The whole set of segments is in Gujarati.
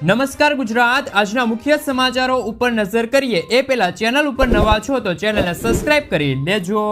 નમસ્કાર ગુજરાત, આજના મુખ્ય સમાચારો ઉપર નજર કરીએ એ પહેલા ચેનલ ઉપર નવા છો તો ચેનલને સબસ્ક્રાઇબ કરી લેજો।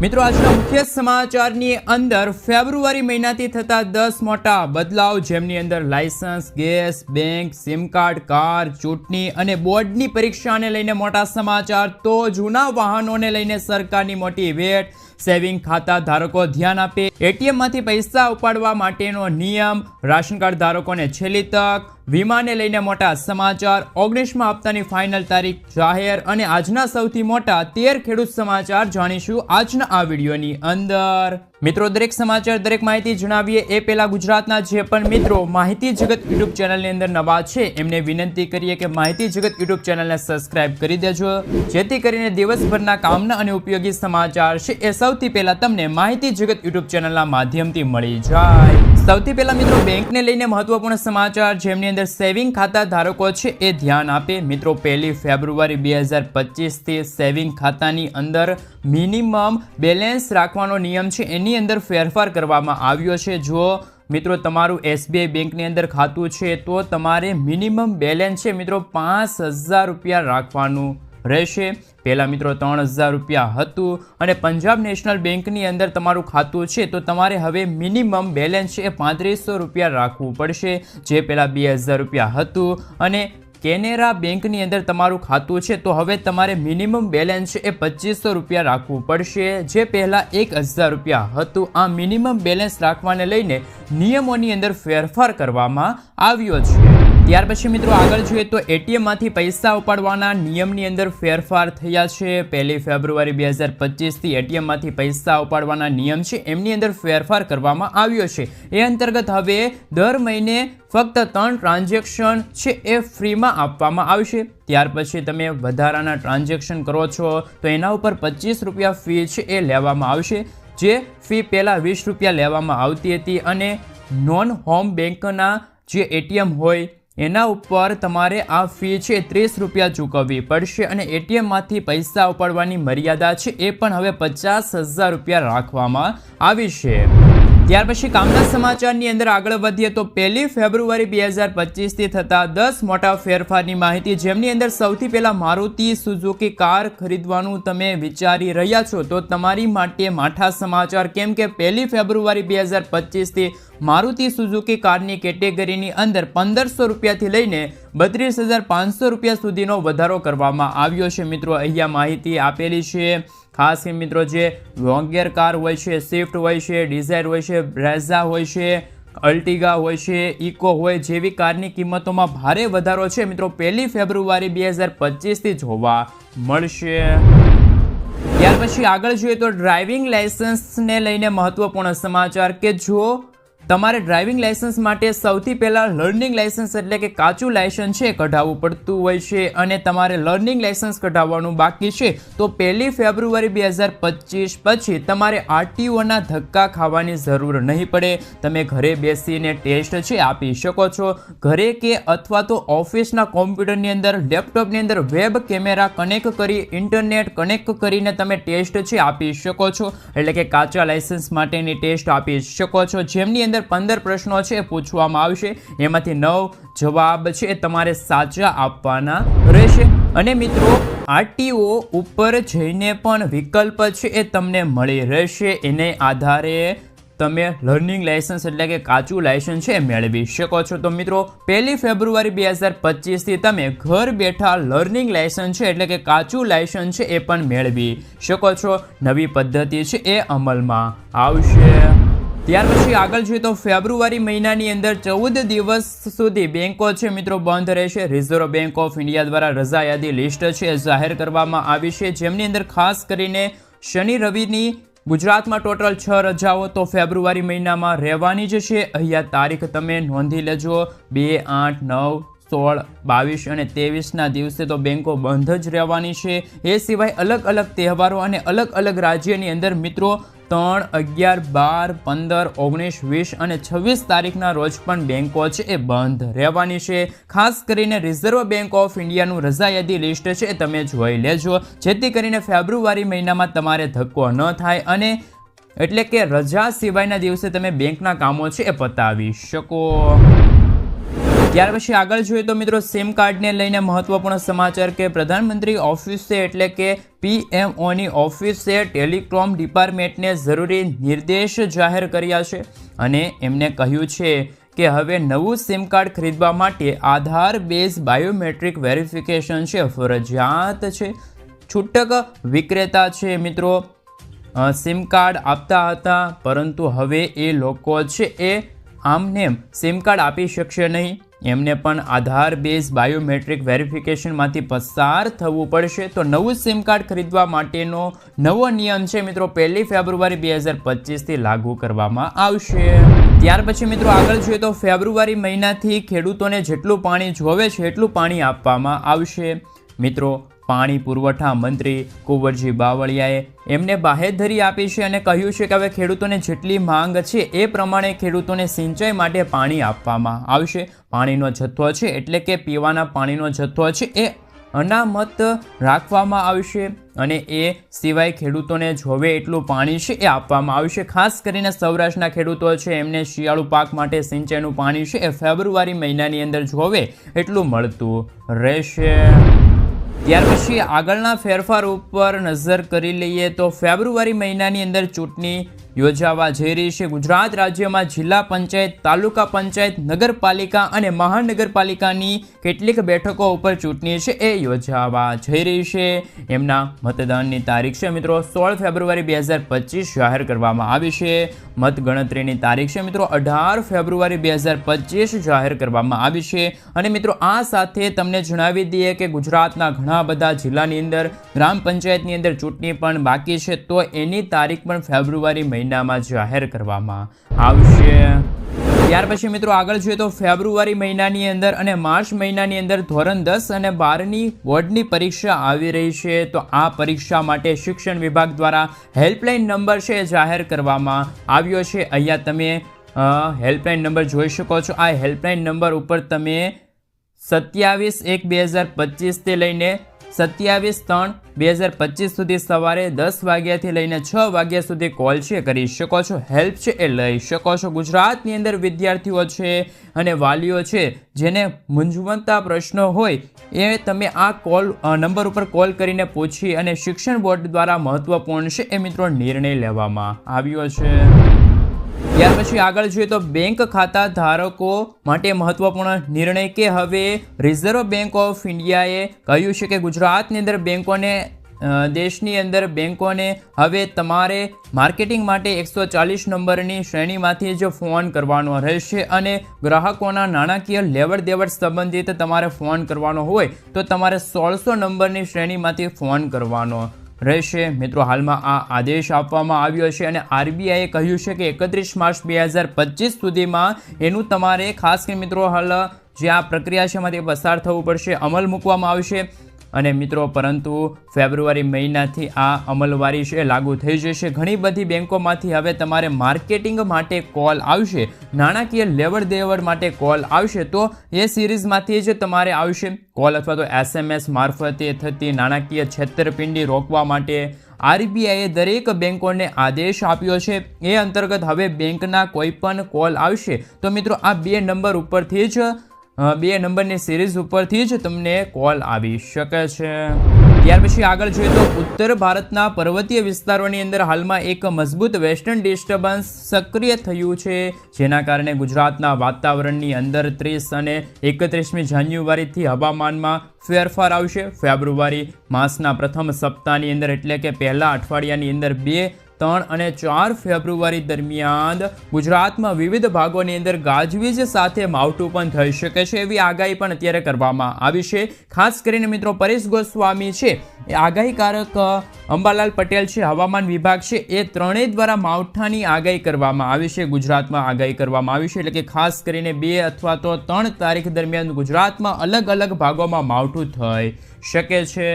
મિત્રો, આજના મુખ્ય સમાચારની અંદર ફેબ્રુઆરી મહિનાથી થતા 10 મોટા બદલાવ, જેમની અંદર licence, gas, bank, sim card, car, ચૂંટણી અને બોર્ડની પરીક્ષાને લઈને મોટા સમાચાર, તો જૂના વાહનોને લઈને સરકારની મોટી વેટ, સેવિંગ ખાતા ધારકો ધ્યાન આપે, એટીએમમાંથી પૈસા ઉપાડવા માટેનો નિયમ, રાશન કાર્ડ ધારકોને છેલ્લી તક, વીમાને લઈને મોટા સમાચાર, 19મા હપ્તાની ફાઇનલ તારીખ જાહેર અને આજના સૌથી મોટા 13 ખેડૂત સમાચાર જાણીશું આજના આ વિડીયોની અંદર। મિત્રો, દરેક સમાચાર, દરેક માહિતી જણાવીએ એ પહેલા ગુજરાતના જે પણ મિત્રો માહિતી જગત યુટ્યુબ ચેનલની અંદર નવા છે એમને વિનંતી કરીએ કે માહિતી જગત યુટ્યુબ ચેનલને સબસ્ક્રાઇબ કરી દેજો, જેથી કરીને દિવસભરના કામના અને ઉપયોગી સમાચાર છે એ સૌથી પહેલા તમને માહિતી જગત યુટ્યુબ ચેનલના માધ્યમથી મળી જાય। સૌથી પહેલા મિત્રો, બેંકને લઈને મહત્વપૂર્ણ સમાચાર, જેમની અંદર સેવિંગ ખાતા ધારકો છે એ ધ્યાન આપે। મિત્રો, 1 ફેબ્રુઆરી 2025 થી સેવિંગ ખાતાની અંદર મિનિમમ બેલેન્સ રાખવાનો નિયમ છે એની અંદર ફેરફાર કરવામાં આવ્યો છે। જો મિત્રો તમારું SBI બેંકની અંદર ખાતું છે તો તમારે મિનિમમ બેલેન્સ છે મિત્રો 5000 રૂપિયા રાખવાનું રહેશે। પહેલાં મિત્રો 3000 રૂપિયા હતું અને પંજાબ નેશનલ બેંકની અંદર તમારું ખાતું છે તો તમારે હવે મિનિમમ બેલેન્સ છે 3500 રૂપિયા રાખવું પડશે, જે પહેલાં 2000 રૂપિયા હતું। અને કેનેરા બેંકની અંદર તમારું ખાતું છે તો હવે તમારે મિનિમમ બેલેન્સ એ 2500 રૂપિયા રાખવું પડશે, જે પહેલાં 1000 રૂપિયા હતું। આ મિનિમમ બેલેન્સ રાખવાને લઈને નિયમોની અંદર ફેરફાર કરવામાં આવ્યો છે। ત્યાર પછી મિત્રો આગળ જોઈએ તો એટીએમમાંથી પૈસા ઉપાડવાના નિયમની અંદર ફેરફાર થયા છે। 1 ફેબ્રુઆરી 2025 થી એટીએમમાંથી પૈસા ઉપાડવાના નિયમ છે એમની અંદર ફેરફાર કરવામાં આવ્યો છે। એ અંતર્ગત હવે દર મહિને ફક્ત 3 ટ્રાન્ઝેક્શન છે એ ફ્રીમાં આપવામાં આવશે। ત્યાર પછી તમે વધારાના ટ્રાન્ઝેક્શન કરો છો તો એના ઉપર 25 રૂપિયા ફી છે એ લેવામાં આવશે, જે ફી પહેલાં 20 રૂપિયા લેવામાં આવતી હતી। અને નોન હોમ બેંકના જે એટીએમ હોય એના ઉપર તમારે આ ફી છે 30 રૂપિયા ચૂકવવી પડશે। અને એટીએમમાંથી પૈસા ઉપાડવાની મર્યાદા છે એ પણ હવે 50,000 રૂપિયા રાખવામાં આવી છે। ત્યાર પછી કામના સમાચારની અંદર આગળ વધીએ તો 1 ફેબ્રુઆરી 2025 થી થતા 10 મોટા ફેરફારની માહિતી, જેમની અંદર સૌથી પહેલા મારુતિ સુઝુકી કાર ખરીદવાનું તમે વિચારી રહ્યા છો તો તમારી માટે માઠા સમાચાર, કેમ કે 1 ફેબ્રુઆરી 2025 થી મારુતિ સુઝુકી કારની કેટેગરીની અંદર 1500 રૂપિયાથી લઈને 32,500 રૂપિયા સુધીનો વધારો કરવામાં આવ્યો છે। મિત્રો, અહીંયા માહિતી આપેલી છે। ખાસ કે મિત્રો જે લોંગેર કાર હોય છે, સ્વિફ્ટ હોય છે, ડિઝાયર હોય છે, બ્રેઝા હોય છે, અલ્ટિગા હોય છે, ઇકો હોય, જેવી કારની કિંમતોમાં ભારે વધારો છે મિત્રો 1 ફેબ્રુઆરી 2025 થી જોવા મળશે। ત્યાર પછી આગળ જોઈએ તો ડ્રાઇવિંગ લાયસન્સને લઈને મહત્વપૂર્ણ સમાચાર, કે જો તમારે ડ્રાઇવિંગ લાયસન્સ માટે સૌથી પહેલાં લર્નિંગ લાયસન્સ એટલે કે કાચું લાયસન્સ છે કઢાવવું પડતું હોય છે અને તમારે લર્નિંગ લાયસન્સ કઢાવવાનું બાકી છે તો 1 ફેબ્રુઆરી 2025 પછી તમારે RTOના ધક્કા ખાવાની જરૂર નહીં પડે। તમે ઘરે બેસીને ટેસ્ટ છે આપી શકો છો। ઘરે કે અથવા તો ઓફિસના કોમ્પ્યુટરની અંદર, લેપટોપની અંદર વેબ કેમેરા કનેક્ટ કરી, ઇન્ટરનેટ કનેક્ટ કરીને તમે ટેસ્ટ છે આપી શકો છો, એટલે કે કાચા લાયસન્સ માટેની ટેસ્ટ આપી શકો છો, જેમની અંદર 15 પ્રશ્નો છે પૂછવામાં આવશે, એમાંથી 9 જવાબ છે એ તમારે સાચા આપવાના રહેશે। અને મિત્રો RTO ઉપર જઈને પણ વિકલ્પ છે એ તમને મળી રહેશે, એને આધારે તમે લર્નિંગ લાયસન્સ એટલે કે કાચું લાયસન્સ છે મેળવી શકો છો। તો મિત્રો 1 ફેબ્રુઆરી 2025 થી તમે ઘર બેઠા લર્નિંગ લાયસન્સ છે એટલે કે કાચું લાયસન્સ છે એ પણ મેળવી શકો છો। નવી પદ્ધતિ છે એ અમલમાં આવશે। ત્યાર પછી આગળ જોઈએ તો ફેબ્રુઆરી મહિનાની અંદર 14 દિવસ સુધી બેંકો છે મિત્રો બંધ રહેશે। રિઝર્વ બેંક ઓફ ઇન્ડિયા દ્વારા રજા યાદી લિસ્ટ છે જાહેર કરવામાં આવી છે, જેમની અંદર ખાસ કરીને શનિ રવિની ગુજરાતમાં ટોટલ 6 રજાઓ તો ફેબ્રુઆરી મહિનામાં રહેવાની જ છે। અહીંયા તારીખ તમે નોંધી લેજો, 2, 8, 9, 16, 22 અને 23ના દિવસે તો બેંકો બંધ જ રહેવાની છે। એ સિવાય અલગ અલગ તહેવારો અને અલગ અલગ રાજ્યની અંદર મિત્રો 3, 11, 12, 15, 19, 20 અને 26 તારીખના રોજ પણ બેંકો છે એ બંધ રહેવાની છે। ખાસ કરીને રિઝર્વ બેંક ઓફ ઇન્ડિયાનું રજા યાદી લિસ્ટ છે એ તમે જોઈ લેજો, જેથી કરીને ફેબ્રુઆરી મહિનામાં તમારે ધક્કો ન થાય અને એટલે કે રજા સિવાયના દિવસે તમે બેંકના કામો છે એ પતાવી શકો। ત્યાર પછી આગળ જોઈએ તો મિત્રો સિમ કાર્ડને લઈને મહત્વપૂર્ણ સમાચાર કે પ્રધાનમંત્રી ઓફિસે એટલે કે PMOની ઓફિસે ટેલિકોમ ડિપાર્ટમેન્ટને જરૂરી નિર્દેશ જાહેર કર્યા છે અને એમને કહ્યું છે કે હવે નવું સિમ કાર્ડ ખરીદવા માટે આધાર બેઝ બાયોમેટ્રિક વેરિફિકેશન છે ફરજિયાત છે. છૂટક વિક્રેતા છે મિત્રો સિમ કાર્ડ આપતા હતા, પરંતુ હવે એ લોકો છે એ આમને સિમ કાર્ડ આપી શકશે નહીં. એમને પણ આધાર બેઝ બાયોમેટ્રિક વેરિફિકેશનમાંથી પસાર થવું પડશે. તો નવું સિમ કાર્ડ ખરીદવા માટેનો નવો નિયમ છે મિત્રો 1 ફેબ્રુઆરી 2025થી લાગુ કરવામાં આવશે. ત્યાર પછી મિત્રો આગળ જોઈએ તો ફેબ્રુઆરી મહિનાથી ખેડૂતોને જેટલું પાણી જોવે છે એટલું પાણી આપવામાં આવશે. મિત્રો પાણી પુરવઠા મંત્રી કુંવરજી બાવળિયાએ એમને બાહેધરી આપી છે અને કહ્યું છે કે હવે ખેડૂતોને જેટલી માંગ છે એ પ્રમાણે ખેડૂતોને સિંચાઈ માટે પાણી આપવામાં આવશે. પાણીનો જથ્થો છે એટલે કે પીવાના પાણીનો જથ્થો છે એ અનામત રાખવામાં આવશે અને એ સિવાય ખેડૂતોને જોવે એટલું પાણી છે એ આપવામાં આવશે. ખાસ કરીને સૌરાષ્ટ્રના ખેડૂતો છે એમને શિયાળુ પાક માટે સિંચાઈનું પાણી છે એ ફેબ્રુઆરી મહિનાની અંદર જોવે એટલું મળતું રહેશે. ત્યાર પછી આગળના ફેરફાર ઉપર નજર કરી લઈએ તો ફેબ્રુઆરી મહિનાની અંદર ચૂંટણી યોજાવા જઈ રહી છે. ગુજરાત રાજ્યમાં જિલ્લા પંચાયત, તાલુકા પંચાયત, નગરપાલિકા અને મહાનગરપાલિકાની કેટલીક બેઠકો ઉપર ચૂંટણી છે એ યોજાવા જઈ રહી છે. એમના મતદાનની તારીખ છે મિત્રો 16 ફેબ્રુઆરી 2025 જાહેર કરવામાં આવી છે. મતગણતરીની તારીખ છે મિત્રો 18 ફેબ્રુઆરી 2025 જાહેર કરવામાં આવી છે. અને મિત્રો આ સાથે તમને જણાવી દઈએ કે ગુજરાતના ઘણા બધા જિલ્લાની અંદર ગ્રામ પંચાયતની અંદર ચૂંટણી પણ બાકી છે, તો એની તારીખ પણ ફેબ્રુઆરી મહિનામાં જાહેર કરવામાં આવશે. ત્યાર પછી મિત્રો આગળ જોઈએ તો ફેબ્રુઆરી મહિનાની અંદર અને માર્ચ મહિનાની અંદર ધોરણ 10 અને 12ની બોર્ડની પરીક્ષા આવી રહી છે. તો આ પરીક્ષા માટે શિક્ષણ વિભાગ દ્વારા હેલ્પલાઇન નંબર છે જાહેર કરવામાં આવ્યો છે. અહીંયા તમે હેલ્પલાઇન નંબર જોઈ શકો છો. આ હેલ્પલાઇન નંબર ઉપર તમે 27/1/2025 થી લઈને 27/3/2025 સુધી સવારે 10 વાગ્યાથી લઈને 6 વાગ્યા સુધી કોલ છે કરી શકો છો. હેલ્પ છે એ લઈ શકો છો. ગુજરાતની અંદર વિદ્યાર્થીઓ છે અને વાલીઓ છે જેને મૂંઝવતા પ્રશ્નો હોય એ તમે આ નંબર ઉપર કોલ કરીને પૂછી અને શિક્ષણ બોર્ડ દ્વારા મહત્વપૂર્ણ છે એ મિત્રો નિર્ણય લેવામાં આવ્યો છે. ત્યાર પછી આગળ જોઈએ તો બેંક ખાતા ધારકો માટે મહત્વપૂર્ણ નિર્ણય કે હવે રિઝર્વ બેંક ઓફ ઇન્ડિયાએ કહ્યું છે કે ગુજરાતની અંદર બેંકોને દેશની અંદર બેંકોને હવે તમારે માર્કેટિંગ માટે 140 નંબરની શ્રેણીમાંથી જ ફોન કરવાનો રહેશે અને ગ્રાહકોના નાણાકીય લેવડ દેવડ સંબંધિત તમારે ફોન કરવાનો હોય તો તમારે 1600 નંબરની શ્રેણીમાંથી ફોન કરવાનો રહેશે. મિત્રો હાલમાં આ આદેશ આપવામાં આવ્યો છે અને RBIએ કહ્યું છે કે 31 માર્ચ 2025 સુધીમાં એનું તમારે ખાસ કરીને મિત્રો હાલ જે આ પ્રક્રિયા છે એમાંથી પસાર થવું પડશે, અમલ મૂકવામાં આવશે. અને મિત્રો પરંતુ ફેબ્રુઆરી મહિનાથી આ અમલવારી છે લાગુ થઈ જશે. ઘણી બધી બેંકોમાંથી હવે તમારે માર્કેટિંગ માટે કોલ આવશે, નાણાકીય લેવડ દેવડ માટે કોલ આવશે. તો એ સિરીઝમાંથી જ તમારે આવશે કોલ અથવા તો SMS મારફતે થતી નાણાકીય છેતરપિંડી રોકવા માટે RBIએ દરેક બેંકોને આદેશ આપ્યો છે. એ અંતર્ગત હવે બેંકના કોઈ પણ કોલ આવશે તો મિત્રો આ 2 નંબર ઉપરથી જ 2 નંબરની સિરીઝ ઉપરથી જ તમને કોલ આવી શકે છે. ત્યાર પછી આગળ જોઈએ તો ઉત્તર ભારતના પર્વતીય વિસ્તારોની અંદર હાલમાં એક મજબૂત વેસ્ટર્ન ડિસ્ટર્બન્સ સક્રિય થયું છે, જેના કારણે ગુજરાતના વાતાવરણની અંદર 30 અને 31મી જાન્યુઆરીથી હવામાનમાં ફેરફાર આવશે. ફેબ્રુઆરી માસના પ્રથમ સપ્તાહની અંદર એટલે કે પહેલા અઠવાડિયાની અંદર 2, 3 અને 4 ફેબ્રુઆરી દરમિયાન ગુજરાતમાં વિવિધ ભાગોની અંદર ગાજવીજ સાથે માવઠું પણ થઈ શકે છે એવી આગાહી પણ અત્યારે કરવામાં આવી છે. ખાસ કરીને મિત્રો પરેશ ગોસ્વામી છે એ આગાહીકારક અંબાલાલ પટેલ છે હવામાન વિભાગ છે એ ત્રણેય દ્વારા માવઠાની આગાહી કરવામાં આવી છે. ગુજરાતમાં આગાહી કરવામાં આવી છે એટલે કે ખાસ કરીને 2 અથવા તો 3 તારીખ દરમિયાન ગુજરાતમાં અલગ અલગ ભાગોમાં માવઠું થઈ શકે છે.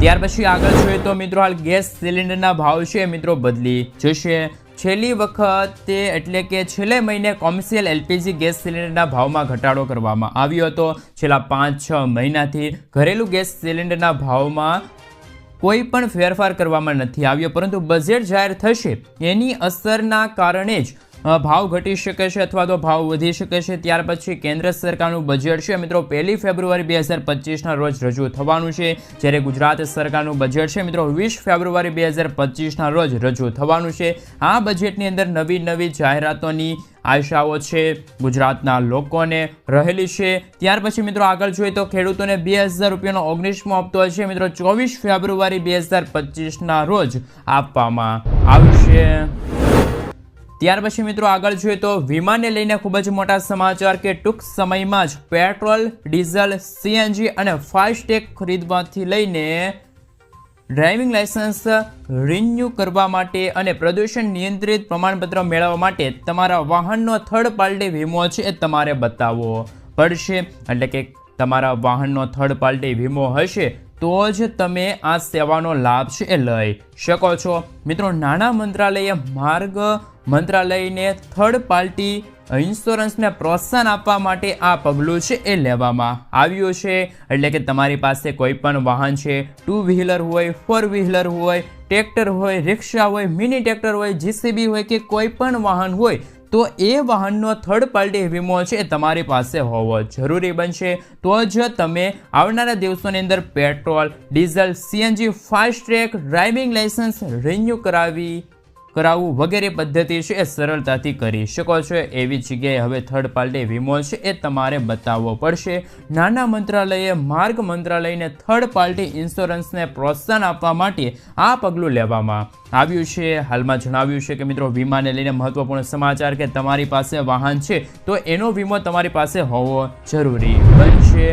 ત્યાર પછી આગળ જોઈએ તો મિત્રો હાલ ગેસ સિલિન્ડરના ભાવ છે મિત્રો બદલી જશે. છેલ્લી વખતે એટલે કે છેલ્લે મહિને કોમર્શિયલ LPG ગેસ સિલિન્ડરના ભાવમાં ઘટાડો કરવામાં આવ્યો હતો. છેલ્લા 5-6 મહિનાથી ઘરેલું ગેસ સિલિન્ડરના ભાવમાં કોઈ પણ ફેરફાર કરવામાં નથી આવ્યો, પરંતુ બજેટ જાહેર થશે એની અસરના કારણે જ ભાવ ઘટી શકે છે અથવા તો ભાવ વધી શકે છે. ત્યાર પછી કેન્દ્ર સરકારનું બજેટ છે મિત્રો 1 ફેબ્રુઆરી 2025ના રોજ રજૂ થવાનું છે, જ્યારે ગુજરાત સરકારનું બજેટ છે મિત્રો 20 ફેબ્રુઆરી 2025ના રોજ રજૂ થવાનું છે. આ બજેટની અંદર નવી જાહેરાતોની આશાઓ છે ગુજરાતના લોકોને રહેલી છે. ત્યાર પછી મિત્રો આગળ જોઈએ તો ખેડૂતોને 2000 રૂપિયાનો 19મો હપ્તો છે મિત્રો 24 ફેબ્રુઆરી 2025ના રોજ આપવામાં આવશે. ત્યાર પછી મિત્રો આગળ જોઈએ તો વીમાને લઈને ખૂબ જ મોટા સમાચાર કે ટૂંક સમયમાં જ પેટ્રોલ, ડીઝલ, CNG અને ફાસ્ટેગ ખરીદવાથી લઈને ડ્રાઇવિંગ લાયસન્સ રિન્યૂ કરવા માટે અને પ્રદૂષણ નિયંત્રિત પ્રમાણપત્ર મેળવવા માટે તમારા વાહનનો થર્ડ પાર્ટી વીમો છે એ તમારે બતાવવો પડશે. એટલે કે તમારા વાહનનો થર્ડ પાર્ટી વીમો હશે તો જ તમે આ સેવાનો લાભ છે એ લઈ શકો છો. મિત્રો નાણાં મંત્રાલયે માર્ગ મંત્રાલયને થર્ડ પાર્ટી ઇન્સ્યોરન્સને પ્રોત્સાહન આપવા માટે આ પગલું છે એ લેવામાં આવ્યું છે. એટલે કે તમારી પાસે કોઈ પણ વાહન છે, 2 વ્હીલર હોય, 4 વ્હીલર હોય, ટ્રેક્ટર હોય, રિક્ષા હોય, મિની ટ્રેક્ટર હોય, JCB હોય કે કોઈ પણ વાહન હોય તો એ વાહનનો થર્ડ પાર્ટી વીમો છે એ તમારી પાસે હોવો જરૂરી બનશે. તો જ તમે આવનારા દિવસોની અંદર petrol, diesel, CNG, FASTag, driving licence renew કરાવવું વગેરે પદ્ધતિ છે એ સરળતાથી કરી શકો છો. એવી જગ્યાએ હવે થર્ડ પાર્ટી વીમો છે એ તમારે બતાવવો પડશે. નાણાં મંત્રાલયે માર્ગ મંત્રાલયને થર્ડ પાર્ટી ઇન્સ્યોરન્સને પ્રોત્સાહન આપવા માટે આ પગલું લેવામાં આવ્યું છે. હાલમાં જણાવ્યું છે કે મિત્રો વીમાને લઈને મહત્વપૂર્ણ સમાચાર કે તમારી પાસે વાહન છે તો એનો વીમો તમારી પાસે હોવો જરૂરી બનશે.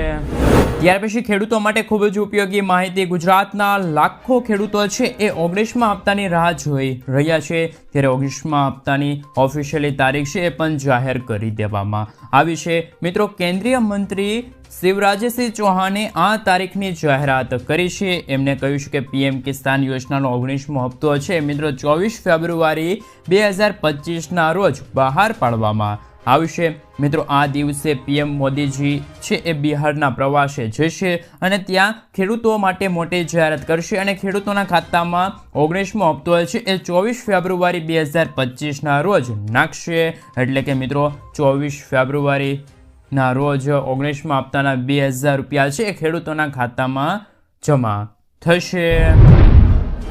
ત્યાર પછી ખેડૂતો માટે ખૂબ જ ઉપયોગી માહિતી. ગુજરાતના લાખો ખેડૂતો છે એ 19મા હપ્તાની રાહ જોઈ રહ્યા છે, ત્યારે 19મા હપ્તાની ઓફિશિયલી તારીખ છે એ પણ જાહેર કરી દેવામાં આવી છે. મિત્રો કેન્દ્રીય મંત્રી શિવરાજસિંહ ચૌહાણે આ તારીખની જાહેરાત કરી છે. એમને કહ્યું છે કે PM કિસાન યોજનાનો 19મો હપ્તો છે મિત્રો 24 ફેબ્રુઆરી 2025ના રોજ બહાર પાડવામાં આવશે. મિત્રો આ દિવસે PM મોદીજી છે એ બિહારના પ્રવાસે જશે અને ત્યાં ખેડૂતો માટે મોટી જાહેરાત કરશે અને ખેડૂતોના ખાતામાં 19મો હપ્તો છે એ 24 ફેબ્રુઆરી 2025ના રોજ નાખશે. એટલે કે મિત્રો 24 ફેબ્રુઆરીના રોજ 19મા હપ્તાના 2000 રૂપિયા છે એ ખેડૂતોના ખાતામાં જમા થશે.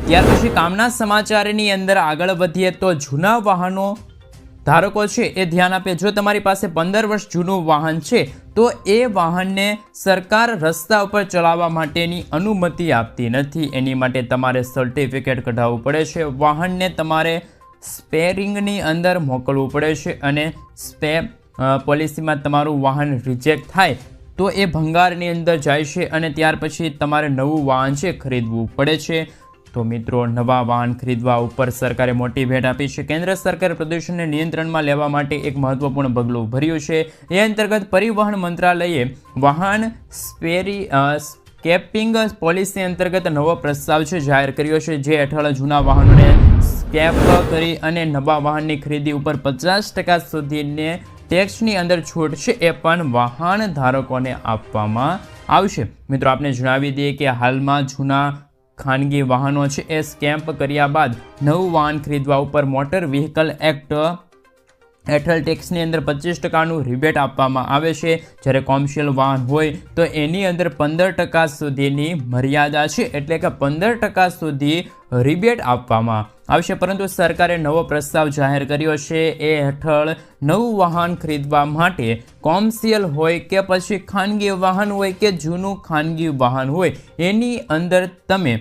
ત્યાર પછી કામના સમાચારની અંદર આગળ વધીએ તો જૂના વાહનો ધારકો છે એ ધ્યાન આપે. જો તમારી પાસે 15 વર્ષ જૂનું વાહન છે તો એ વાહનને સરકાર રસ્તા ઉપર ચલાવવા માટેની અનુમતિ આપતી નથી. એની માટે તમારે સર્ટિફિકેટ કઢાવવું પડે છે. વાહનને તમારે સ્પેરિંગની અંદર મોકલવું પડે છે અને પોલિસીમાં તમારું વાહન રિજેક્ટ થાય તો એ ભંગારની અંદર જાય છે અને ત્યાર પછી તમારે નવું વાહન છે ખરીદવું પડે છે. તો મિત્રો નવા વાહન ખરીદવા ઉપર સરકારે મોટી ભેટ આપી છે. કેન્દ્ર સરકારે પ્રદૂષણને નિયંત્રણમાં લેવા માટે એક મહત્વપૂર્ણ પગલું ભર્યું છે. એ અંતર્ગત પરિવહન મંત્રાલયે વાહન સ્કેપિંગ પોલિસી અંતર્ગત નવો પ્રસ્તાવ છે જાહેર કર્યો છે, જે હેઠળ જૂના વાહનોને સ્કેપ કરી અને નવા વાહનની ખરીદી ઉપર 50% સુધીને ટેક્સની અંદર છૂટ છે એ પણ વાહન ધારકોને આપવામાં આવશે. મિત્રો આપને જણાવી દઈએ કે હાલમાં જૂના ખાનગી વાહનો છે એ સ્કેમ્પ કર્યા બાદ નવું વાહન ખરીદવા ઉપર મોટર વ્હીકલ એક્ટ હેઠળ ટેક્સની અંદર 25%નું રિબેટ આપવામાં આવે છે. જ્યારે કોમર્શિયલ વાહન હોય તો એની અંદર 15% સુધીની મર્યાદા છે, એટલે કે 15% સુધી રિબેટ આપવામાં આવશે. પરંતુ સરકારે નવો પ્રસ્તાવ જાહેર કર્યો છે. એ હેઠળ નવું વાહન ખરીદવા માટે કોમર્શિયલ હોય કે પછી ખાનગી વાહન હોય કે જૂનું ખાનગી વાહન હોય એની અંદર તમે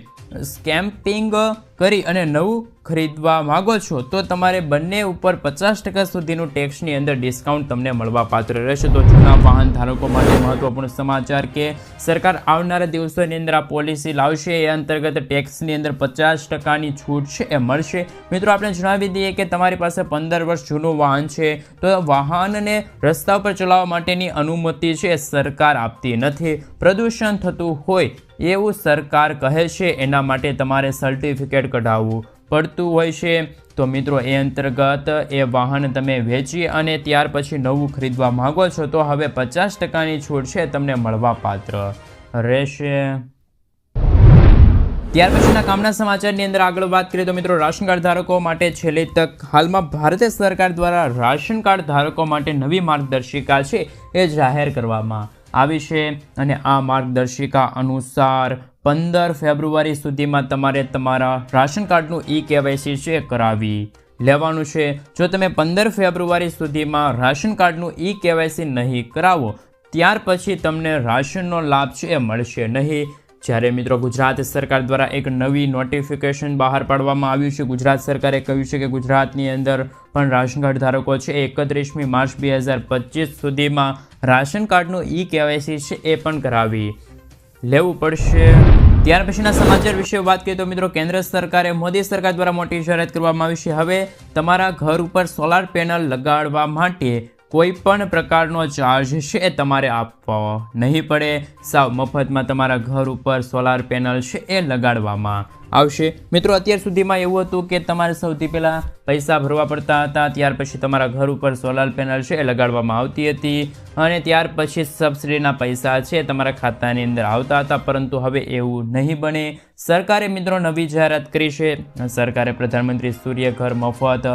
સ્કેમ્પિંગ કરી અને નવું ખરીદવા માંગો છો તો તમારે બંને ઉપર 50% સુધીનું ટેક્સની અંદર ડિસ્કાઉન્ટ તમને મળવા પાત્ર રહેશે. તો જૂના વાહન ધારકો માટે મહત્વપૂર્ણ સમાચાર કે સરકાર આવનારા દિવસોની અંદર આ પોલિસી લાવશે. એ અંતર્ગત ટેક્સની અંદર 50%ની છૂટ છે એ મળશે. મિત્રો આપણે જણાવી દઈએ કે તમારી પાસે 15 વર્ષ જૂનું વાહન છે તો વાહનને રસ્તા પર ચલાવવા માટેની અનુમતિ છે સરકાર આપતી નથી. પ્રદૂષણ થતું હોય એવું સરકાર કહે છે, એના માટે તમારે સર્ટિફિકેટ કઢાવવું પડતું હોય છે. તો મિત્રો એ અંતર્ગત એ વાહન તમે વેચી અને ત્યાર પછી નવું ખરીદવા માંગો છો તો હવે 50%ની છૂટ છે તમને મળવા પાત્ર રહેશે. ત્યાર પછીના કામના સમાચારની અંદર આગળ વાત કરીએ તો મિત્રો રાશન કાર્ડ ધારકો માટે છેલ્લી તક. હાલમાં ભારત સરકાર દ્વારા રાશન કાર્ડ ધારકો માટે નવી માર્ગદર્શિકા છે એ જાહેર કરવામાં આવી છે અને આ માર્ગદર્શિકા અનુસાર 15 ફેબ્રુઆરી સુધીમાં તમારે તમારા રાશન કાર્ડનું ઈ-કેવાયસી છે કરાવી લેવાનું છે. જો તમે 15 ફેબ્રુઆરી સુધીમાં રાશન કાર્ડનું ઈ-કેવાયસી નહીં કરાવો ત્યાર પછી તમને રાશનનો લાભ છે એ મળશે નહીં. જ્યારે મિત્રો ગુજરાત સરકાર દ્વારા એક નવી નોટિફિકેશન બહાર પાડવામાં આવ્યું છે. ગુજરાત સરકારે કહ્યું છે કે ગુજરાતની અંદર પણ રાશન કાર્ડ ધારકો છે 31મી માર્ચ 2025 સુધીમાં રાશન કાર્ડનું ઈ-કેવાયસી છે એ પણ કરાવી લેવું પડશે. ત્યાર પછીના સમાચાર વિશે વાત કરીએ તો મિત્રો કેન્દ્ર સરકારે મોદી સરકાર દ્વારા મોટી જાહેરાત કરવામાં આવી છે. હવે તમારા ઘર ઉપર સોલાર પેનલ લગાડવા માટે કોઈ પણ પ્રકારનો ચાર્જ છે એ તમારે આપવો નહીં પડે. સાવ મફતમાં તમારા ઘર ઉપર સોલાર પેનલ છે એ લગાડવામાં આવશે. મિત્રો અત્યાર સુધીમાં એવું હતું કે તમારે સૌથી પહેલાં પૈસા ભરવા પડતા હતા, ત્યાર પછી તમારા ઘર ઉપર સોલાર પેનલ છે એ લગાડવામાં આવતી હતી અને ત્યાર પછી સબસિડીના પૈસા છે તમારા ખાતાની અંદર આવતા હતા. પરંતુ હવે એવું નહીં બને. સરકારે મિત્રો નવી જાહેરાત કરી છે. સરકારે પ્રધાનમંત્રી સૂર્ય ઘર મફત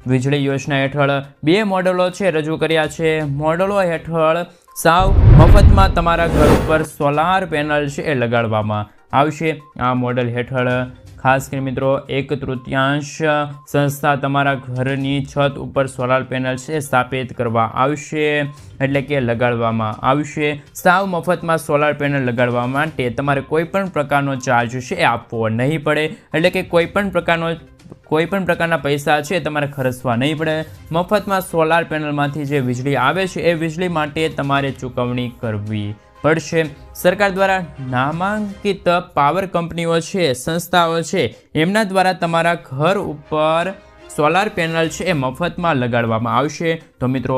વીજળી યોજના હેઠળ 2 મોડલો છે રજૂ કર્યા છે. મોડલો હેઠળ સાવ મફતમાં તમારા ઘર ઉપર સોલાર પેનલ છે એ લગાડવામાં આવશે. આ મોડલ હેઠળ ખાસ કરીને મિત્રો 1/3 સંસ્થા તમારા ઘરની છત ઉપર સોલાર પેનલ છે સ્થાપિત કરવા આવશે એટલે કે લગાડવામાં આવશે. સાવ મફતમાં સોલાર પેનલ લગાડવા માટે તમારે કોઈ પણ પ્રકારનો ચાર્જ છે એ આપવો નહીં પડે. એટલે કે કોઈ પણ પ્રકારના પૈસા છે તમારે ખર્ચવા નહીં પડે. મફતમાં સોલાર પેનલમાંથી જે વીજળી આવે છે એ વીજળી માટે તમારે ચૂકવણી કરવી પડશે. સરકાર દ્વારા નામાંકિત પાવર કંપનીઓ છે, સંસ્થાઓ છે, એમના દ્વારા તમારા ઘર ઉપર સોલાર પેનલ છે એ મફતમાં લગાડવામાં આવશે. તો મિત્રો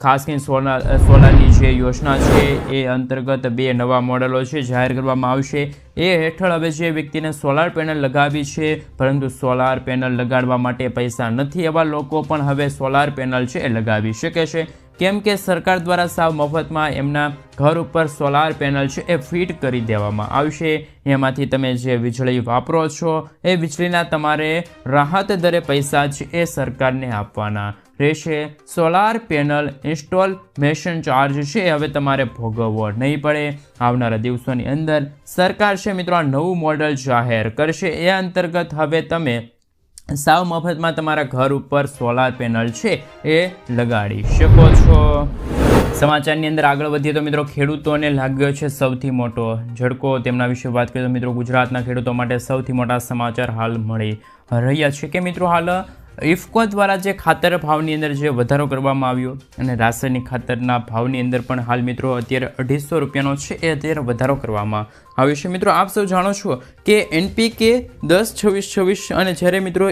ખાસ કરીને સોલારની જે યોજના છે એ અંતર્ગત 2 નવા મોડલો છે જાહેર કરવામાં આવશે. એ હેઠળ હવે જે વ્યક્તિને સોલાર પેનલ લગાવી છે પરંતુ સોલાર પેનલ લગાડવા માટે પૈસા નથી એવા લોકો પણ હવે સોલાર પેનલ છે એ લગાવી શકે છે. કેમ કે સરકાર દ્વારા સાવ મફતમાં એમના ઘર ઉપર સોલાર પેનલ છે એ ફિટ કરી દેવામાં આવશે. એમાંથી તમે જે વીજળી વાપરો છો એ વીજળીના તમારે રાહત દરે પૈસા છે એ સરકારને આપવાના રહેશે. સોલાર પેનલ ઇન્સ્ટોલેશન ચાર્જ છે એ હવે તમારે ભોગવવો નહીં પડે. આવનારા દિવસોની અંદર સરકાર છે મિત્રો આ નવું મોડલ જાહેર કરશે. એ અંતર્ગત હવે તમે સાવ મફતમાં તમારા ઘર ઉપર સોલાર પેનલ છે એ લગાડી શકો છો. સમાચારની અંદર આગળ વધીએ તો મિત્રો ખેડૂતોને લાગ્યો છે સૌથી મોટો ઝટકો. તેમના વિશે વાત કરીએ તો મિત્રો ગુજરાતના ખેડૂતો માટે સૌથી મોટા સમાચાર હાલ મળી રહ્યા છે કે મિત્રો હાલ ઇફકો દ્વારા જે ખાતર ભાવની અંદર જે વધારો કરવામાં આવ્યો અને રાસાયણિક ખાતરના ભાવની અંદર પણ હાલ મિત્રો અત્યારે 250 રૂપિયાનો છે એ અત્યારે વધારો કરવામાં આવ્યો છે. મિત્રો આપ સૌ જાણો છો કે NPK 10, 26, 26 અને જ્યારે મિત્રો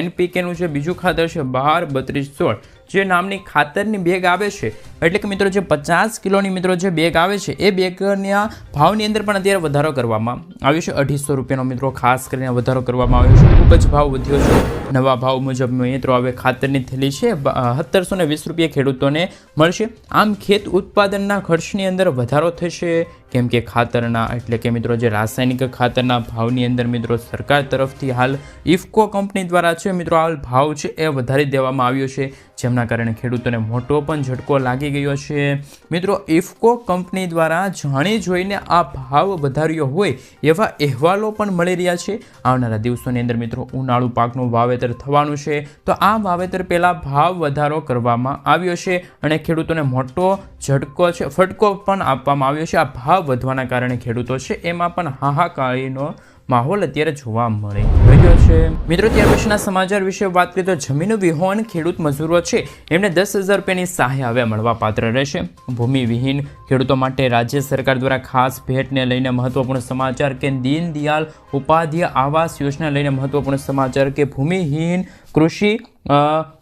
NPKનું જે બીજું ખાતર છે 12, 32, 16 જે નામની ખાતરની બેગ આવે છે એટલે કે મિત્રો જે 50 કિલોની મિત્રો જે બેગ આવે છે એ બેગના ભાવની અંદર પણ અત્યારે વધારો કરવામાં આવ્યો છે. 250 રૂપિયાનો મિત્રો ખાસ કરીને વધારો કરવામાં આવ્યો છે. ખૂબ જ ભાવ વધ્યો છે. નવા ભાવ મુજબ મિત્રો હવે ખાતરની થેલી છે 1720 રૂપિયા ખેડૂતોને મળશે. આમ ખેત ઉત્પાદનના ખર્ચની અંદર વધારો થશે કેમ કે ખાતરના એટલે કે મિત્રો જે રાસાયણિક ખાતરના ભાવની અંદર મિત્રો સરકાર તરફથી હાલ ઇફકો કંપની દ્વારા છે મિત્રો હાલ ભાવ છે એ વધારી દેવામાં આવ્યો છે, જેમના કારણે ખેડૂતોને મોટો પણ ઝટકો લાગી ગયો છે. મિત્રો ઇફકો કંપની દ્વારા જાણી જોઈને આ ભાવ વધાર્યો હોય એવા અહેવાલો પણ મળી રહ્યા છે. આવનારા દિવસોની અંદર મિત્રો ઉનાળુ પાકનું વાવેતર થવાનું છે તો આ વાવેતર પહેલાં ભાવ વધારો કરવામાં આવ્યો છે અને ખેડૂતોને મોટો ઝટકો છે ફટકો પણ આપવામાં આવ્યો છે. આ ભાવ વધવાના કારણે ખેડૂતો છે એમાં પણ હાહાકારીનો માહોલ અત્યારે જોવા મળી રહ્યો છે. મિત્રો ત્યાર પછીના સમાચાર વિશે વાત કરીએ તો જમીન વિહોણ ખેડૂત મજૂરો છે એમને 10,000 રૂપિયાની સહાય હવે મળવા પાત્ર રહેશે. ભૂમિ વિહીન ખેડૂતો માટે રાજ્ય સરકાર દ્વારા ખાસ ભેટને લઈને મહત્વપૂર્ણ સમાચાર કે દીનદયાળ ઉપાધ્યાય આવાસ યોજના લઈને મહત્વપૂર્ણ સમાચાર કે ભૂમિહીન કૃષિ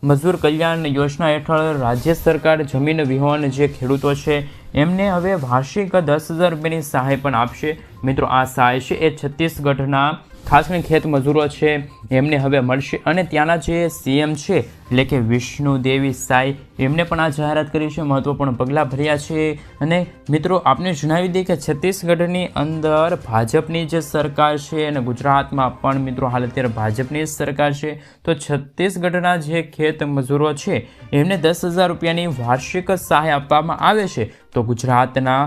મજૂર કલ્યાણ યોજના હેઠળ રાજ્ય સરકાર જમીન વિહોણ જે ખેડૂતો છે એમને હવે વાર્ષિક 10,000 રૂપિયાની સહાય પણ આપશે. મિત્રો આ સહાય છે એ છત્તીસગઢના ખાસ કરીને ખેત મજૂરો છે એમને હવે મળશે. અને ત્યાંના જે સીએમ છે એટલે કે વિષ્ણુ દેવી સાઈ એમને પણ આ જાહેરાત કરી છે, મહત્વપૂર્ણ પગલાં ભર્યા છે. અને મિત્રો આપને જણાવી દઈએ કે છત્તીસગઢની અંદર ભાજપની જે સરકાર છે અને ગુજરાતમાં પણ મિત્રો હાલ અત્યારે ભાજપની સરકાર છે. તો છત્તીસગઢના જે ખેત મજૂરો છે એમને 10,000 રૂપિયાની વાર્ષિક સહાય આપવામાં આવે છે. તો ગુજરાતના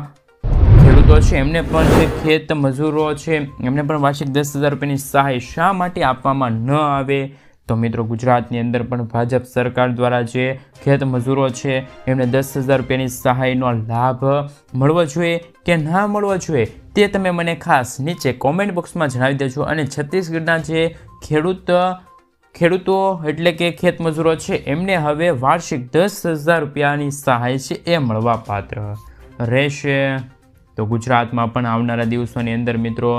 ખેડૂતો છે એમને પણ જે ખેત મજૂરો છે એમને પણ વાર્ષિક 10,000 રૂપિયાની સહાય શા માટે આપવામાં ન આવે? તો મિત્રો ગુજરાતની અંદર પણ ભાજપ સરકાર દ્વારા જે ખેત મજૂરો છે એમને 10,000 રૂપિયાની સહાયનો લાભ મળવો જોઈએ કે ના મળવો જોઈએ તે તમે મને ખાસ નીચે કોમેન્ટ બોક્સમાં જણાવી દેજો. અને છત્તીસગઢના જે ખેડૂતો એટલે કે ખેત મજૂરો છે એમને હવે વાર્ષિક 10,000 રૂપિયાની સહાય છે એ મળવા પાત્ર રહેશે. તો ગુજરાતમાં પણ આવનારા દિવસોની અંદર મિત્રો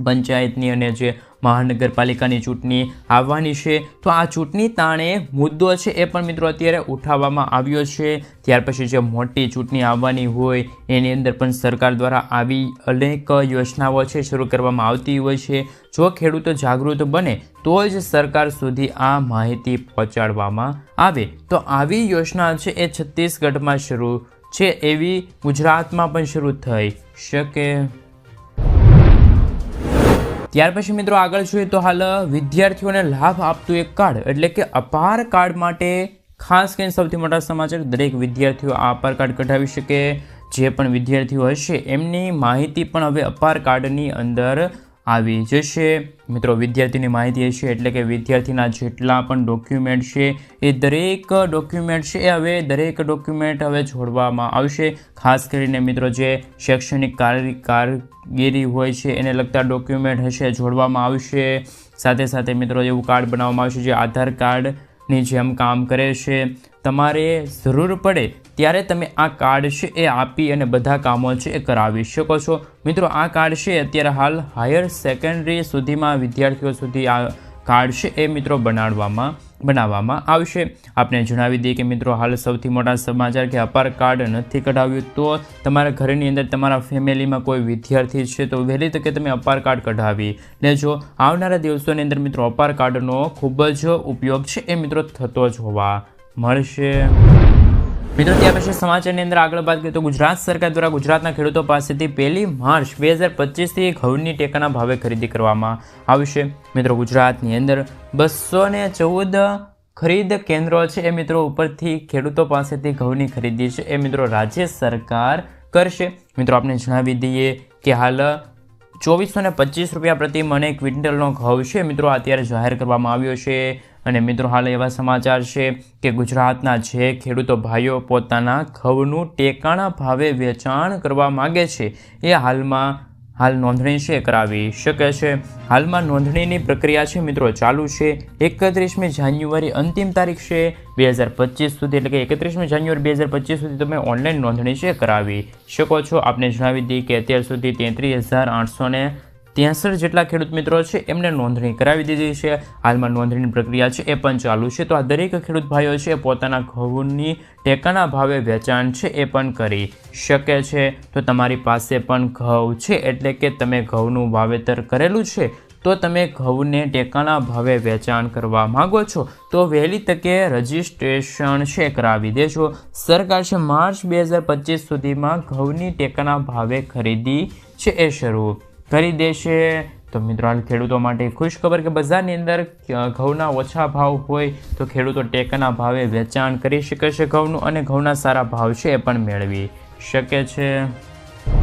પંચાયતની અને જે મહાનગરપાલિકાની ચૂંટણી આવવાની છે. તો આ ચૂંટણી તાણે મુદ્દો છે એ પણ મિત્રો અત્યારે ઉઠાવવામાં આવ્યો છે. ત્યાર પછી જે મોટી ચૂંટણી આવવાની હોય એની અંદર પણ સરકાર દ્વારા આવી અનેક યોજનાઓ છે શરૂ કરવામાં આવતી હોય છે. જો ખેડૂતો જાગૃત બને તો જ સરકાર સુધી આ માહિતી પહોંચાડવામાં આવે. તો આવી યોજના છે એ છત્તીસગઢમાં શરૂ છે એવી ગુજરાતમાં પણ શરૂ થઈ શકે. ત્યાર પછી મિત્રો આગળ જોઈએ તો હાલ વિદ્યાર્થીઓને લાભ આપતું એક કાર્ડ એટલે કે અપાર કાર્ડ માટે ખાસ કરીને સૌથી મોટા સમાચાર, દરેક વિદ્યાર્થીઓ આ અપાર કાર્ડ કઢાવી શકે. જે પણ વિદ્યાર્થીઓ હશે એમની માહિતી પણ હવે અપાર કાર્ડની અંદર આવી જશે. મિત્રો વિદ્યાર્થીની માહિતી હશે એટલે કે વિદ્યાર્થીના જેટલા પણ ડોક્યુમેન્ટ છે એ દરેક ડોક્યુમેન્ટ છે એ હવે દરેક ડોક્યુમેન્ટ હવે જોડવામાં આવશે. ખાસ કરીને મિત્રો જે શૈક્ષણિક કારગિરી હોય છે એને લગતા ડોક્યુમેન્ટ હશે જોડવામાં આવશે. સાથે સાથે મિત્રો એવું કાર્ડ બનાવવામાં આવશે જે આધાર કાર્ડની જેમ કામ કરે છે. તમારે જરૂર પડે ત્યારે તમે આ કાર્ડ છે એ આપી અને બધા કામો છે એ કરાવી શકો છો. મિત્રો આ કાર્ડ છે અત્યારે હાલ હાયર સેકન્ડરી સુધીમાં વિદ્યાર્થીઓ સુધી આ કાર્ડ છે એ મિત્રો બનાવવામાં આવશે. આપણે જણાવી દઈએ કે મિત્રો હાલ સૌથી મોટા સમાચાર કે અપાર કાર્ડ નથી કઢાવ્યું તો તમારા ઘરની અંદર તમારા ફેમિલીમાં કોઈ વિદ્યાર્થી છે તો વહેલી તકે તમે અપાર કાર્ડ કઢાવી લેજો. આવનારા દિવસોની અંદર મિત્રો અપાર કાર્ડનો ખૂબ જ ઉપયોગ છે એ મિત્રો થતો જોવા મળશે. મિત્રો ત્યાર પછી સમાચારની અંદર આગળ વાત કરીએ તો ગુજરાત સરકાર દ્વારા ગુજરાતના ખેડૂતો પાસેથી 1 માર્ચ 2025થી ઘઉંની ટેકાના ભાવે ખરીદી કરવામાં આવશે. મિત્રો ગુજરાતની અંદર 214 ખરીદ કેન્દ્રો છે એ મિત્રો ઉપરથી ખેડૂતો પાસેથી ઘઉંની ખરીદી છે એ મિત્રો રાજ્ય સરકાર કરશે. મિત્રો આપણે જણાવી દઈએ કે હાલ 2425 રૂપિયા પ્રતિ મણે ક્વિન્ટલનો ઘઉં છે મિત્રો અત્યારે જાહેર કરવામાં આવ્યો છે. અને મિત્રો હાલ એવા સમાચાર છે કે ગુજરાતના જે ખેડૂતો ભાઈઓ પોતાના ઘઉંનું ટેકાના ભાવે વેચાણ કરવા માગે છે એ હાલ નોંધણી છે કરાવી શકે છે. હાલમાં નોંધણીની પ્રક્રિયા છે મિત્રો ચાલુ છે. 31મી જાન્યુઆરી અંતિમ તારીખ છે 2025 સુધી એટલે કે 31મી જાન્યુઆરી 2025 સુધી તમે ઓનલાઈન નોંધણી છે કરાવી શકો છો. આપણે જણાવી દઈએ કે અત્યાર સુધી 33,863 જેટલા ખેડૂત મિત્રો છે એમને નોંધણી કરાવી દીધી છે. હાલમાં નોંધણીની પ્રક્રિયા છે એ પણ ચાલુ છે. તો આ દરેક ખેડૂત ભાઈઓ છે પોતાના ઘઉંની ટેકાના ભાવે વેચાણ છે એ પણ કરી શકે છે. તો તમારી પાસે પણ ઘઉં છે એટલે કે તમે ઘઉંનું વાવેતર કરેલું છે તો તમે ઘઉંને ટેકાના ભાવે વેચાણ કરવા માંગો છો તો વહેલી તકે રજિસ્ટ્રેશન છે કરાવી દેજો. સરકાર છે માર્ચ 2025 સુધીમાં ઘઉંની ટેકાના ભાવે ખરીદી છે એ શરૂ કરી દેશે. તો મિત્રો હાલ ખેડૂતો માટે ખુશ ખબર કે બજારની અંદર ઘઉંના ઓછા ભાવ હોય તો ખેડૂતો ટેકાના ભાવે વેચાણ કરી શકે છે ઘઉંનું અને ઘઉંના સારા ભાવ છે એ પણ મેળવી શકે છે.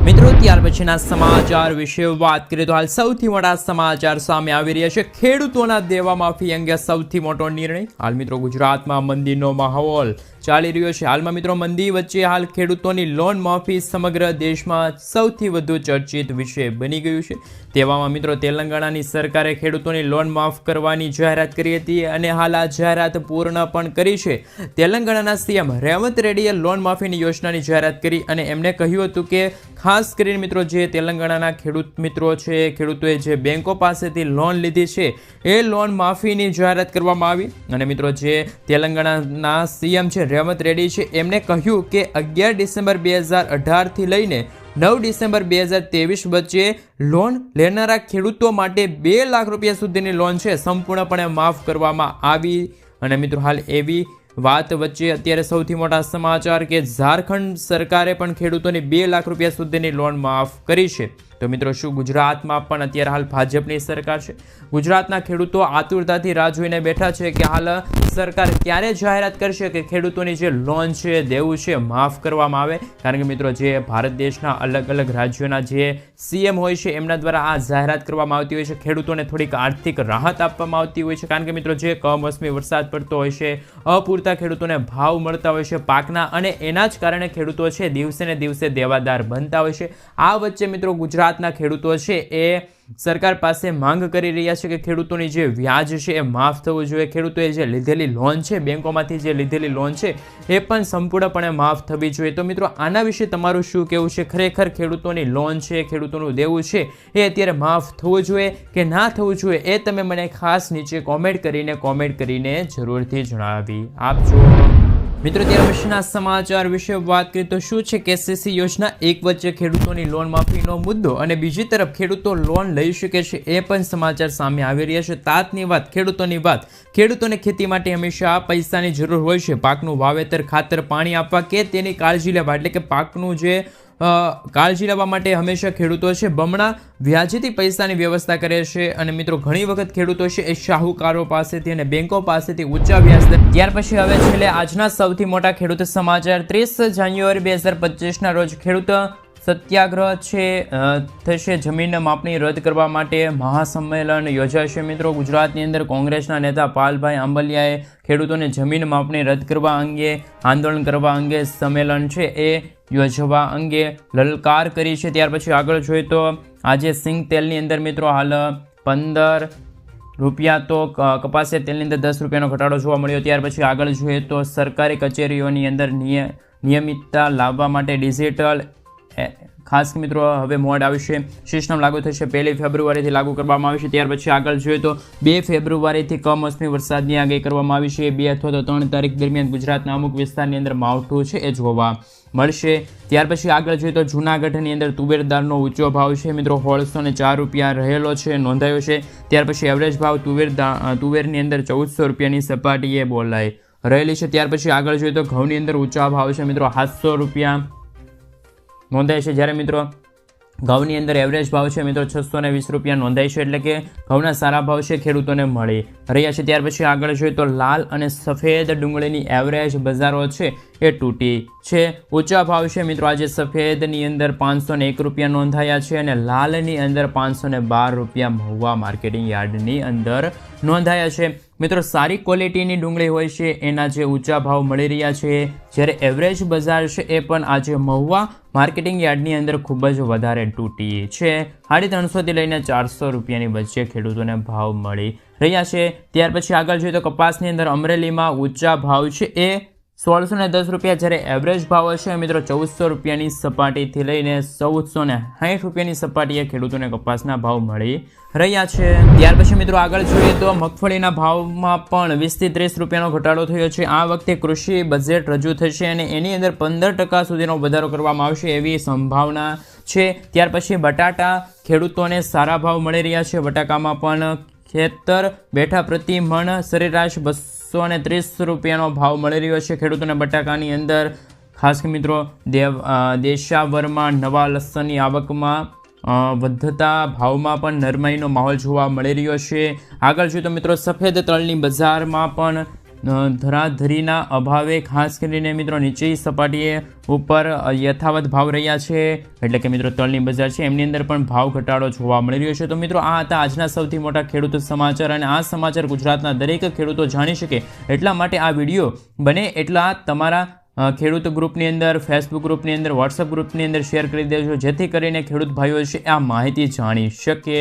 મિત્રો ત્યાર પછીના સમાચાર વિશે વાત કરીએ તો હાલ સૌથી મોટા સમાચાર સામે આવી રહ્યા છે. ખેડૂતોના દેવા માફી અંગે સૌથી મોટો નિર્ણય. હાલ મિત્રો ગુજરાતમાં મંદીનો માહોલ ચાલી રહ્યો છે. હાલમાં મિત્રો મંદી વચ્ચે હાલ ખેડૂતોની લોન માફી સમગ્ર દેશમાં સૌથી વધુ ચર્ચિત વિષય બની ગયું છે. તેવામાં મિત્રો તેલંગાણાની સરકારે ખેડૂતોની લોન માફ કરવાની જાહેરાત કરી હતી અને હાલ આ જાહેરાત પૂર્ણ પણ કરી છે. તેલંગાણાના સીએમ રેવંત રેડ્ડીએ લોન માફીની યોજનાની જાહેરાત કરી અને એમણે કહ્યું હતું કે ખાસ કરીને મિત્રો જે તેલંગાણાના ખેડૂત મિત્રો છે ખેડૂતોએ જે બેંકો પાસેથી લોન લીધી છે એ લોન માફીની જાહેરાત કરવામાં આવી. અને મિત્રો જે તેલંગાણાના સીએમ છે રેવંત રેડ્ડી છે એમણે કહ્યું કે 11 ડિસેમ્બર 2018થી લઈને 9 ડિસેમ્બર 2023 વચ્ચે લોન લેનારા ખેડૂતો માટે 2 લાખ રૂપિયા સુધીની લોન છે સંપૂર્ણપણે માફ કરવામાં આવી. અને મિત્રો હાલ એવી વાત વચ્ચે અત્યારે સૌથી મોટા સમાચાર કે ઝારખંડ સરકારે પણ ખેડૂતોની 2 લાખ રૂપિયા સુધીની લોન માફ કરી છે. તો મિત્રો શું ગુજરાતમાં પણ અત્યારે હાલ ભાજપની સરકાર છે? ગુજરાતના ખેડૂતો આતુરતાથી રાહ જોઈને બેઠા છે કે હાલ સરકાર ક્યારે જાહેરાત કરશે કે ખેડૂતોની જે લોન છે, દેવું છે, માફ કરવામાં આવે. કારણ કે મિત્રો જે ભારત દેશના અલગ અલગ રાજ્યોના જે સીએમ હોય છે એમના દ્વારા આ જાહેરાત કરવામાં આવતી હોય છે. ખેડૂતોને થોડીક આર્થિક રાહત આપવામાં આવતી હોય છે. કારણ કે મિત્રો જે કમોસમી વરસાદ પડતો હોય છે, અપૂરતા ખેડૂતોને ભાવ મળતા હોય છે પાકના, અને એના જ કારણે ખેડૂતો છે દિવસે ને દિવસે દેવાદાર બનતા હોય છે. આ વચ્ચે મિત્રો ગુજરાતના ખેડૂતો છે એ સરકાર પાસે માંગ કરી રહ્યા છે કે ખેડૂતોની જે વ્યાજ છે એ માફ થવું જોઈએ. ખેડૂતોએ જે લીધેલી લોન છે, બેંકોમાંથી જે લીધેલી લોન છે એ પણ સંપૂર્ણપણે માફ થવી જોઈએ. તો મિત્રો આના વિશે તમારું શું કહેવું છે? ખરેખર ખેડૂતોની લોન છે, ખેડૂતોનું દેવું છે એ અત્યારે માફ થવું જોઈએ કે ના થવું જોઈએ એ તમે મને ખાસ નીચે કોમેન્ટ કરીને જરૂરથી જણાવી આપજો. મિત્રો ત્યાર પછીના સમાચાર વિશે વાત કરીએ તો શું છે કેસીસી યોજના, એક વચ્ચે ખેડૂતોની લોન માફીનો મુદ્દો અને બીજી તરફ ખેડૂતો લોન લઈ શકે છે એ પણ સમાચાર સામે આવી રહ્યા છે. તાતની વાત, ખેડૂતોની વાત. ખેડૂતોને ખેતી માટે હંમેશા પૈસાની જરૂર હોય છે. પાકનું વાવેતર, ખાતર, પાણી આપવા કે તેની કાળજી લેવા, એટલે કે પાકનું જે કાળજી લેવા માટે હંમેશા ખેડૂતો છે બમણા વ્યાજેથી પૈસાની વ્યવસ્થા કરે છે. અને મિત્રો ઘણી વખત ખેડૂતો છે એ શાહુકારો પાસેથી અને બેંકો પાસેથી ઊંચા વ્યાજ દર. ત્યાર પછી હવે છેલ્લે આજના સૌથી મોટા ખેડૂત સમાચાર. 30 જાન્યુઆરી 2025ના રોજ ખેડૂત સત્યાગ્રહ છે થશે. જમીન માપણી રદ કરવા માટે મહાસંમેલન યોજાશે. મિત્રો ગુજરાતની અંદર કોંગ્રેસના નેતા પાલભાઈ આંબલિયાએ ખેડૂતોને જમીન માપણી રદ કરવા અંગે આંદોલન કરવા અંગે સંમેલન છે એ યોજવા અંગે લલકાર કરી છે. ત્યાર પછી આગળ જોઈએ તો આજે સિંગ તેલની અંદર મિત્રો હાલ 15 રૂપિયા, તો કપાસિયા તેલની અંદર 10 રૂપિયાનો ઘટાડો જોવા મળ્યો. ત્યાર પછી આગળ જોઈએ તો સરકારી કચેરીઓની અંદર નિયમિતતા લાવવા માટે ડિજિટલ ખાસ મિત્રો હવે મોડ આવશે. સિસ્ટમ લાગુ થશે 1 ફેબ્રુઆરીથી લાગુ કરવામાં આવશે. ત્યાર પછી આગળ જોઈએ તો 2 ફેબ્રુઆરીથી કમોસમી વરસાદની આગાહી કરવામાં આવી છે. 2 અથવા તો 3 તારીખ દરમિયાન ગુજરાતના અમુક વિસ્તારની અંદર માવઠું છે એ જોવા મળશે. ત્યાર પછી આગળ જોઈએ તો જૂનાગઢની અંદર તુવેર દાળનો ઊંચો ભાવ છે મિત્રો 1604 રૂપિયા રહેલો છે, નોંધાયો છે. ત્યાર પછી એવરેજ ભાવ તુવેરની અંદર 1400 રૂપિયાની સપાટીએ બોલાઈ રહેલી છે. ત્યાર પછી આગળ જોઈએ તો ઘઉંની અંદર ઊંચા ભાવ છે મિત્રો 700 રૂપિયા નોંધાય છે. જ્યારે મિત્રો ઘઉંની અંદર એવરેજ ભાવ છે મિત્રો 620 રૂપિયા નોંધાય છે. એટલે કે ઘઉંના સારા ભાવ છે ખેડૂતોને મળી રહ્યા છે. ત્યાર પછી આગળ જોઈએ તો લાલ અને સફેદ ડુંગળીની એવરેજ બજારો છે એ તૂટી છે. ઊંચા ભાવ છે મિત્રો આજે સફેદની અંદર 501 રૂપિયા નોંધાયા છે અને લાલની અંદર 512 રૂપિયા મહુવા માર્કેટિંગ યાર્ડની અંદર નોંધાયા છે. મિત્રો સારી ક્વોલિટીની ડુંગળી હોય છે એના જે ઊંચા ભાવ મળી રહ્યા છે. જ્યારે એવરેજ બજાર છે એ પણ આજે મહુવા માર્કેટિંગ યાર્ડની અંદર ખૂબ જ વધારે તૂટી છે. 350થી લઈને 400 રૂપિયાની વચ્ચે ખેડૂતોને ભાવ મળી રહ્યા છે. ત્યાર પછી આગળ જોઈએ તો કપાસની અંદર અમરેલીમાં ઊંચા ભાવ છે એ 1610 રૂપિયા, જ્યારે એવરેજ ભાવ છે મિત્રો 1400 રૂપિયાની સપાટીથી લઈને 1460 રૂપિયાની સપાટીએ ખેડૂતોને કપાસના ભાવ મળી રહ્યા છે. ત્યાર પછી મિત્રો આગળ જોઈએ તો મગફળીના ભાવમાં પણ 20 થી 30 રૂપિયાનો ઘટાડો થયો છે. આ વખતે કૃષિ બજેટ રજૂ થશે અને એની અંદર 15% સુધીનો વધારો કરવામાં આવશે એવી સંભાવના છે. ત્યાર પછી બટાટા ખેડૂતોને સારા ભાવ મળી રહ્યા છે. બટાકામાં પણ ખેતર બેઠા પ્રતિ મણ સરેરાશ 230 રૂપિયાનો ભાવ મળી રહ્યો છે ખેડૂતોને બટાકાની અંદર. ખાસ મિત્રો દેશાવરમાં નવા લસણની આવકમાં વધતા ભાવમાં પણ નરમાઈનો માહોલ જોવા મળી રહ્યો છે. આગળ જોઈએ તો મિત્રો સફેદ તલની બજારમાં પણ ધરાધરીના અભાવે ખાસ કરીને મિત્રો નીચી સપાટીએ ઉપર યથાવત ભાવ રહ્યા છે. એટલે કે મિત્રો તલની બજાર છે એમની અંદર પણ ભાવ ઘટાડો જોવા મળી રહ્યો છે. તો મિત્રો આ હતા આજના સૌથી મોટા ખેડૂત સમાચાર અને આ સમાચાર ગુજરાતના દરેક ખેડૂતો જાણી શકે એટલા માટે આ વિડીયો બને એટલા તમારા ખેડૂત ગ્રુપની અંદર, ફેસબુક ગ્રુપની અંદર, વોટ્સઅપ ગ્રુપની અંદર શેર કરી દેજો જેથી કરીને ખેડૂત ભાઈઓ છે આ માહિતી જાણી શકે.